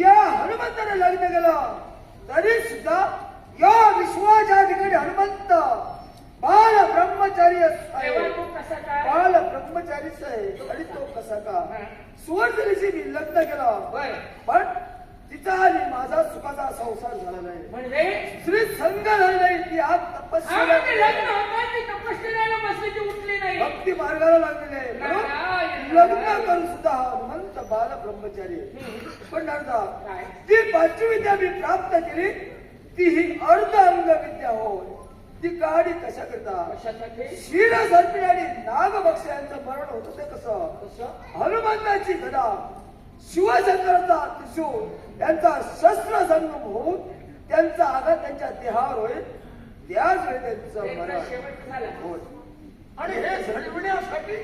या हनुमंताने लग्न केलं तरी सुद्धा या विश्वाच्या ठिकाणी हनुमंत बाल ब्रह्मचारी आहे. बाल ब्रह्मचारीच आहे आणि तो कसा का सुवर्णशी मी लग्न केला पण तिचा आणि माझा सुखाचा संसार झाला नाही. म्हणजे श्री संग झाला नाही. ती आज तपस्या भक्ती मार्गाला लागलेले म्हणून लग्न करून सुद्धा हनुमंत बाल ब्रह्मचारी. पण दादा ती पाचवी विद्या मी प्राप्त केली ती ही अर्ध अंग विद्या होय. ती काढी कशा करता शिर सर्पिणी आणि नागभक्ष यांचं मरण होतं ते कसं हनुमंताची गदा शिवशंकराचा त्रिशूळ यांचा शस्त्र संगम होऊन त्यांचा आघात त्यांच्या देहावर होईल त्याच वेळी त्यांचं मरण होय. आणि हे झळविण्यासाठी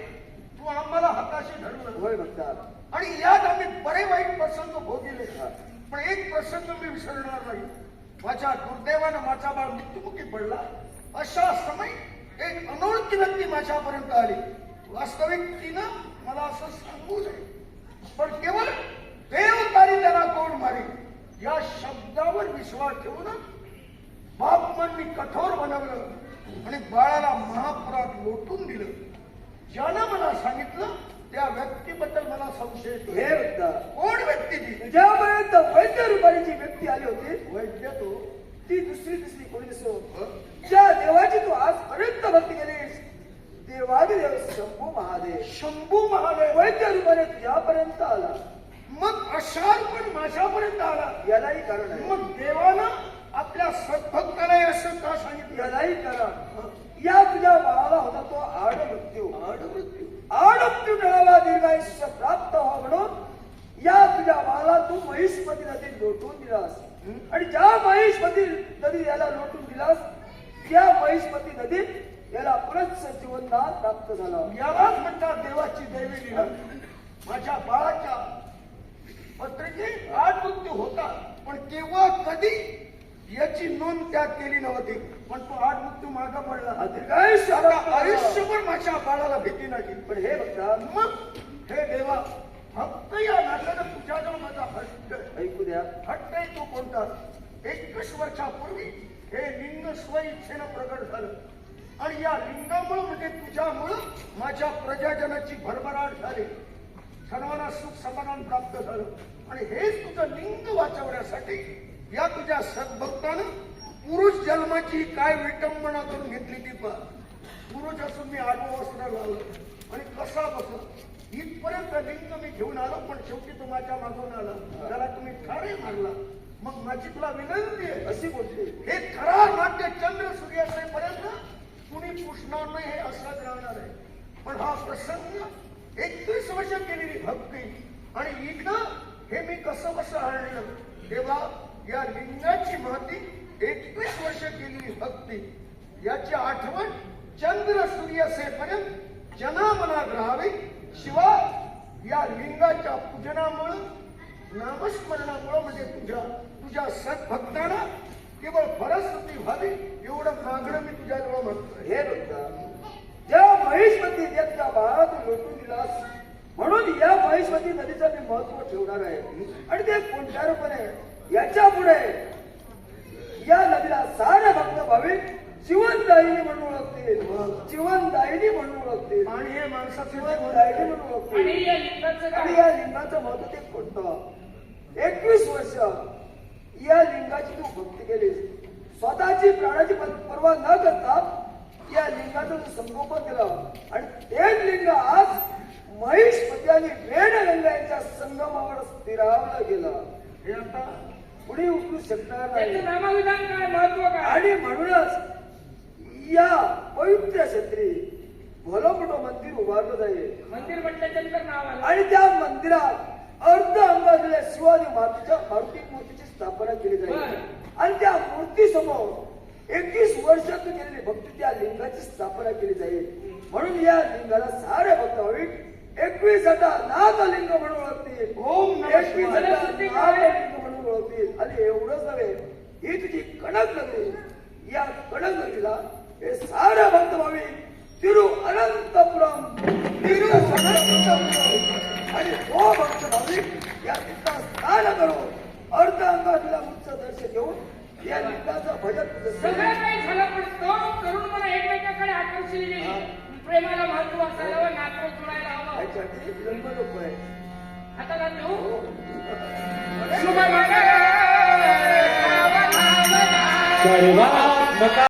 तू आम्हाला हाताशी धरलं होय बघतात. आणि यात आम्ही बरे वाईट प्रसंग भोगले. पण एक प्रसंग मी विसरणार नाही. माझ्या दुर्दैवानं माझा बाळ मृत्युमुखी पडला. अशा समय एक अनोळखी व्यक्ती माझ्यापर्यंत आली. वास्तविक तिनं मला असं सांगू नये पण केवळ देव तारी त्याला कोण मारी या शब्दावर विश्वास ठेवूनच बाप मन मी कठोर बनवलं आणि बाळाला महापुरात लोटून दिलं. ज्यानं मला सांगितलं त्या व्यक्तीबद्दल मला संशय येतो. हे बघता कोण व्यक्ती ती तुझ्यापर्यंत वैद्य रूपाची व्यक्ती आली होती. वैद्य तो ती दुसरी कोणी नसो ज्या देवाची तू आजपर्यंत भक्ती केलीस देवादिदेव शंभू महादेव. शंभू महादेव वैद्य रूपाने तुझ्यापर्यंत आला. मग अशार पण माझ्यापर्यंत आला. यालाही कारण आहे. मग देवानं आपल्या सद्भक्ताला असं का सांगितलं? यालाही कारण या तुझ्या बाळाला होता तो आड मृत्यू मिळावा दीर्घायुष्य प्राप्त व्हावं म्हणून या तुझ्या बाळाला तू महिष्मती नदीत लोटून दिलास. आणि ज्या महिष्मती नदी याला लोटून दिलास त्या महिष्मती नदीत याला पुनश्च जीवनदान प्राप्त झालं. यालाच म्हणतात देवाची दैवी लीला. माझ्या बाळाच्या पत्रिकेत आठ मृत्यू होता पण केव्हा कधी याची नोंद त्यात केली नव्हती. पण तो आठ मृत्यू मागा पडला. दीर्घायुष्य आयुष्यभर माझ्या बाळाला भीती नाही. पण हे बघता मग हे देवा फक्त या नात्यानं तुझ्याजवळ माझा हट्ट ऐकू द्या. हट्ट आहे तो कोणता? 21 वर्षापूर्वी हे लिंग स्वइच्छेनं प्रगट झालं आणि या लिंगामुळे म्हणजे तुझ्यामुळं माझ्या प्रजाजनाची भरभराट झाली. सर्वांना सुख समाधान प्राप्त झालं आणि हेच तुझं लिंग वाचवण्यासाठी या तुझ्या सद्भक्तानं पुरुष जन्माची काय विटंबना करून घेतली ती पहा. पुरुष असून मी आडवं वस्त्र लावलं आणि कसा बसला इथपर्यंत लिंग मी घेऊन आलो पण शेवटी तो माझ्या मागून आला. त्याला तुम्ही ठारे मारला. मग माझी तुला विनंती आहे अशी बोलते हे खरा नाट्य चंद्र सूर्यासेपर्यंत कुणी पुसणार नाही हे असंच राहणार आहे. पण हा प्रसंग 31 वर्ष केलेली भक्ती आणि इथं हे मी कसं आणलं देवा. या लिंगाची महती 21 वर्ष केलेली भक्ती याची आठवण चंद्र सूर्यासेपर्यंत जनामनात राहावी. शिवाय या लिंगाच्या पूजनामुळं नामस्मरणामुळं म्हणजे तुझ्या सद्भक्तांना केवळ फलश्रुती व्हावी एवढं मागणं मी तुझ्याजवळ म्हणतोय. हे बघता ज्या महिष्मती देवच्या बाळाला तू लोटून दिलास म्हणून या महिष्मती नदीचं मी महत्व ठेवणार आहे. आणि ते कोणत्या रूपाने याच्या पुढे या नदीला सारे भक्त भाविक जीवनदायिनी म्हणून ओळखतील. जीवनदायिनी म्हणून ओळखतील आणि हे माणसाचं जीवनदायिनी म्हणून ओळखतील. आणि या लिंगाचं महत्व ते कोणतं? 21 वर्ष या लिंगाची तू भक्ती केलीस. स्वतःची प्राणाची पर्वा न करता या लिंगाचं तू संगोपन केलं आणि तेच लिंग आज महिष्मती आणि वेणगंगा यांच्या संगमावर स्थिरावलं गेलं. हे आता पुढे उठू शकणार नाही. नामविधान काय महत्व काय? आणि म्हणूनच या पवित्र क्षेत्री भलं मोठं मंदिर उभारलं जाईल. मंदिर म्हटल्यानंतर नाव आलं आणि त्या मंदिरात अर्ध अंग असलेल्या शिवाजी मारुती मूर्तीची स्थापना केली जाईल. आणि त्या मूर्तीसमोर 21 वर्षात केलेली भक्ती त्या लिंगाची स्थापना केली जाईल. म्हणून या लिंगाला सारे भक्त भाविक 21 नागलिंग म्हणून ओळखतील. ओम 21 नागलिंग म्हणून ओळखतील. आणि एवढंच नव्हे ही तुझी कणक नगरी. या कणक नगरीला हे सारे भक्त भाविक तिरुअनंतपुरम आणि तो भक्त भाविक या तिथं स्नान करून अर्ध अंगातला उच्च दर्श घेऊन या लिंगाचं भजन तुझं सगळं काही झालं पण तरुण मला एकमेकाकडे आकर्षित गेली प्रेमाला महत्व असायला हवं नातं जुळायला हवं याच्यासाठी विलंब नको आहे. हाताला देऊ हो. शुभ मंगल सर्वात्मका